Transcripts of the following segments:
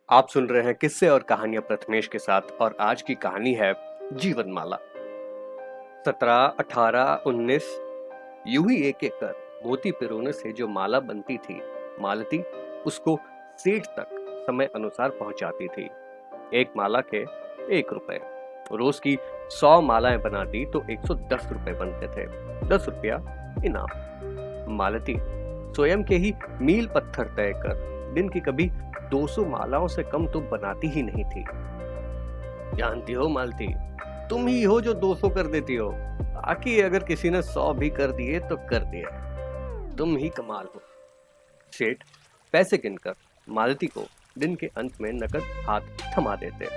आप सुन रहे हैं किस्से और कहानियां प्रथमेश के साथ और आज की कहानी है जीवन माला। 17, 18, 19 यूं ही एक एक कर मोती पिरोने से जो माला बनती थी, मालती उसको सेठ तक समय अनुसार पहुंचाती थी। एक माला के 1 रुपए। रोज की 100 मालाएं बनाती तो 110 रुपए बनते थे। 10 रुपया इनाम। मालती स्वयं के ही मील पत्थर तय कर दिन की कभी 200 मालाओं से कम तो बनाती ही नहीं थी। जानती हो मालती, तुम ही हो जो 200 कर देती हो। बाकी अगर किसी ने 100 भी कर दिए तो कर दिए। तुम ही कमाल हो। सेठ पैसे गिनकर मालती को दिन के अंत में नकद हाथ थमा देते।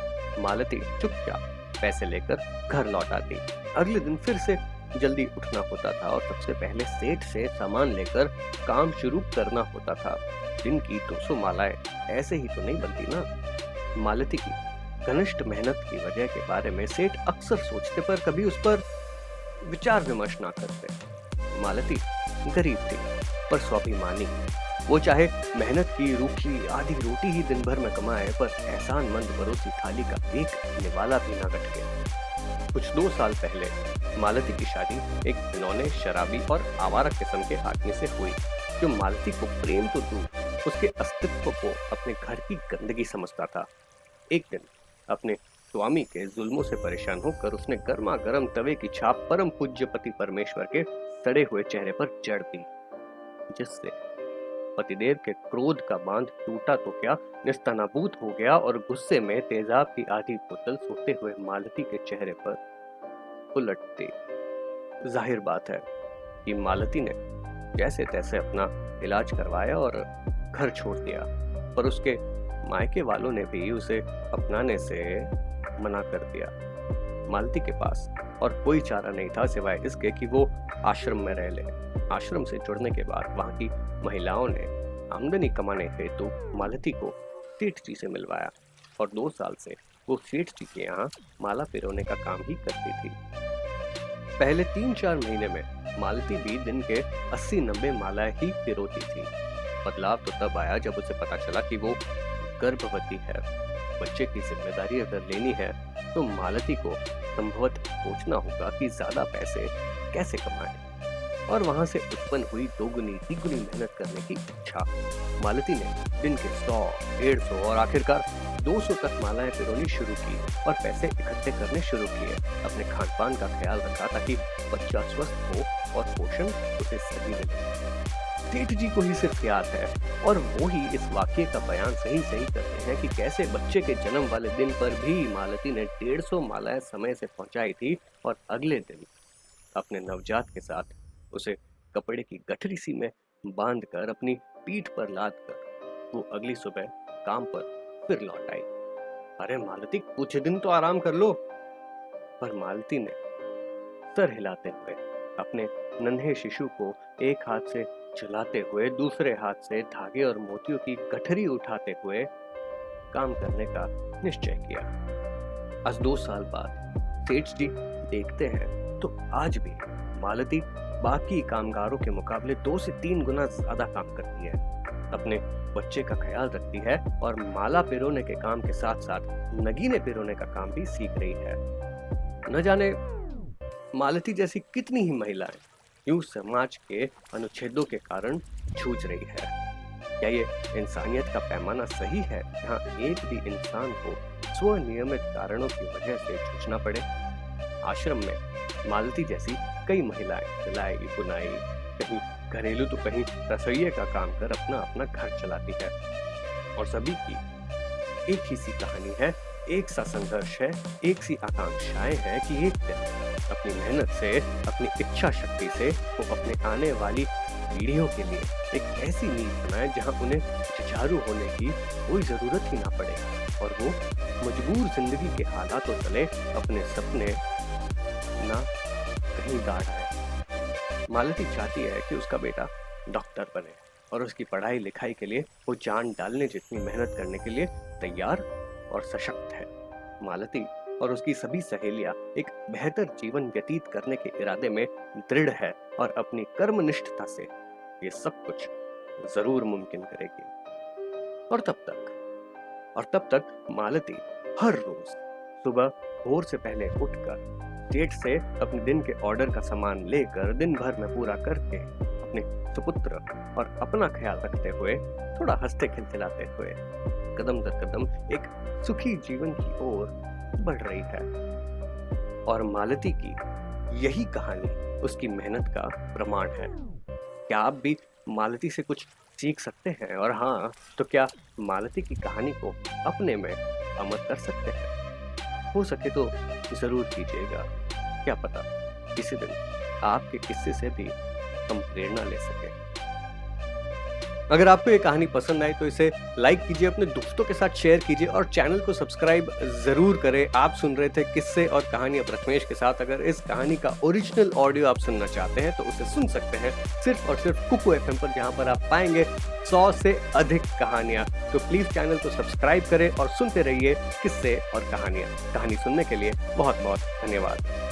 मालती चुपचाप पैसे लेकर घर लौट आती। अगले दिन फिर से जल्दी उठना होता था और सबसे पहले सेठ से सामान लेकर काम शुरू करना होता था। दिन की 200 मालाएं ऐसे ही तो नहीं बनती ना। मालती की घनिष्ठ मेहनत की वजह के बारे में सेठ अक्सर सोचते पर कभी उस पर विचार विमर्श ना करते। मालती गरीब थी पर स्वाभिमानी। वो चाहे मेहनत की रूखी आधी रोटी ही दिन भर में कमाए, पर एहसानमंद परोसी थाली का एक निवाला भी ना कट गया। कुछ 2 साल पहले मालती की शादी एक घिनौने, शराबी और आवारा किस्म के आदमी से हुई, जो मालती को प्रेम तो दूर उसके अस्तित्व को अपने घर की गंदगी समझता था। एक दिन अपने स्वामी के जुल्मों से परेशान होकर उसने गर्मा गर्म तवे की छाप परम पूज्य पति परमेश्वर के सड़े हुए चेहरे पर जड़ दी, जिससे पतिदेव के क्रोध का बांध टूटा तो क्या, निस्तानाबूत हो गया और गुस्से में तेजाब की आधी बोतल सोते हुए मालती के चेहरे पर उलट दी। जाहिर बात है कि मालती ने जैसे तैसे अपना इलाज करवाया और घर छोड़ दिया, पर उसके मायके वालों ने भी उसे अपनाने से मना कर दिया। मालती के पास और कोई चारा नहीं था सिवाय इसके कि वो आश्रम में रह ले। आश्रम से जुड़ने के बाद वहां की महिलाओं ने आमदनी कमाने हेतु मालती को सेठ जी से मिलवाया और 2 साल से वो सेठ जी के यहाँ माला पिरोने का काम ही करती थी। पहले 3-4 महीने में मालती भी दिन के 80-90 मालाएं ही पिरोती थी। बदलाव तो तब आया जब उसे पता चला कि वो गर्भवती है। बच्चे की जिम्मेदारी अगर लेनी है तो मालती को संभवतः सोचना होगा कि ज्यादा पैसे कैसे कमाएं, और वहां से उत्पन्न हुई दोगुनी तिगुनी मेहनत करने की इच्छा। मालती ने दिन के 100, 150 और आखिरकार 200 तक मालाएं पिरोनी शुरू की और पैसे इकट्ठे करने शुरू किए। अपने खान पान का ख्याल रखा ताकि बच्चा स्वस्थ हो और पोषण उसे सही मिले। सेठ जी को ही सिर्फ याद है और वो ही इस वाक्य का बयान सही सही करते हैं कि कैसे बच्चे के जन्म वाले दिन पर भी मालती ने 150 मालाएं समय से पहुंचाई थी और अगले दिन अपने नवजात के साथ उसे कपड़े की गठरी सी में बांधकर अपनी पीठ पर लाद कर वो अगली सुबह काम पर फिर लौट आई। अरे मालती, कुछ दिन तो आराम कर लो। पर मालती ने सर हिलाते हुए अपने नन्हे शिशु को एक हाथ से चलाते हुए दूसरे हाथ से धागे और मोतियों की गठरी उठाते हुए काम करने का निश्चय किया। आज 2 साल बाद सेठ जी देखते हैं तो आज भी मालती बाकी कामगारों के मुकाबले 2 से 3 गुना ज्यादा काम करती है। अपने बच्चे का ख्याल रखती है और माला पिरोने के काम के साथ साथ नगीने पिरोने का काम भी सीख रही है। न जाने मालती जैसी कितनी ही महिलाएं यूं समाज के अनुच्छेदों के कारण जूझ रही है। क्या ये इंसानियत का पैमाना सही है जहाँ एक भी इंसान को स्वनियमित कारणों की वजह से जूझना पड़े? आश्रम में मालती जैसी कई महिलाएं सिलाई, बुनाई, कहीं घरेलू तो कहीं रसोइये का काम कर अपना अपना घर चलाती है, और सभी की एक ही सी कहानी है, एक सा संघर्ष है, एक सी आकांक्षाएं हैं कि एक दिन अपनी मेहनत से, अपनी इच्छा शक्ति से वो अपने आने वाली पीढ़ियों के लिए एक ऐसी नींव बनाए जहां उन्हें जुझारू होने की कोई जरूरत ही ना पड़े और वो मजबूर जिंदगी के हालातों तले अपने सपने ना कहीं गाड़ आए। मालती चाहती है कि उसका बेटा डॉक्टर बने और उसकी पढ़ाई लिखाई के लिए वो जान डालने जितनी मेहनत करने के लिए तैयार और सशक्त है। मालती और उसकी सभी सहेलियां एक बेहतर जीवन व्यतीत करने के इरादे में दृढ़ है और अपनी कर्मनिष्ठता से ये सब कुछ जरूर मुमकिन करेगी। और तब तक और तब तक मालती हर रोज सुबह भोर से पहले उठकर जेठ से अपने दिन के ऑर्डर का सामान लेकर दिन भर में पूरा करके अपने सुपुत्र और अपना ख्याल रखते हुए थोड़ा हंसते खिलखिलाते हुए कदम दर कदम एक सुखी जीवन की ओर बढ़ रही है। और मालती की यही कहानी उसकी मेहनत का प्रमाण है। क्या आप भी मालती से कुछ सीख सकते हैं? और हाँ, तो क्या मालती की कहानी को अपने में अमर कर सकते हैं? हो सके तो जरूर कीजिएगा। क्या पता किसी दिन आपके किस्से से भी हम प्रेरणा ले सके। अगर आपको ये कहानी पसंद आई तो इसे लाइक कीजिए, अपने दोस्तों के साथ शेयर कीजिए और चैनल को सब्सक्राइब जरूर करें। आप सुन रहे थे किस्से और कहानियां प्रथमेश के साथ। अगर इस कहानी का ओरिजिनल ऑडियो आप सुनना चाहते हैं तो उसे सुन सकते हैं सिर्फ और सिर्फ कुकू FM पर, जहां पर आप पाएंगे 100 से अधिक कहानियां। तो प्लीज चैनल को सब्सक्राइब करें और सुनते रहिए किस्से और कहानियां। कहानी सुनने के लिए बहुत बहुत धन्यवाद।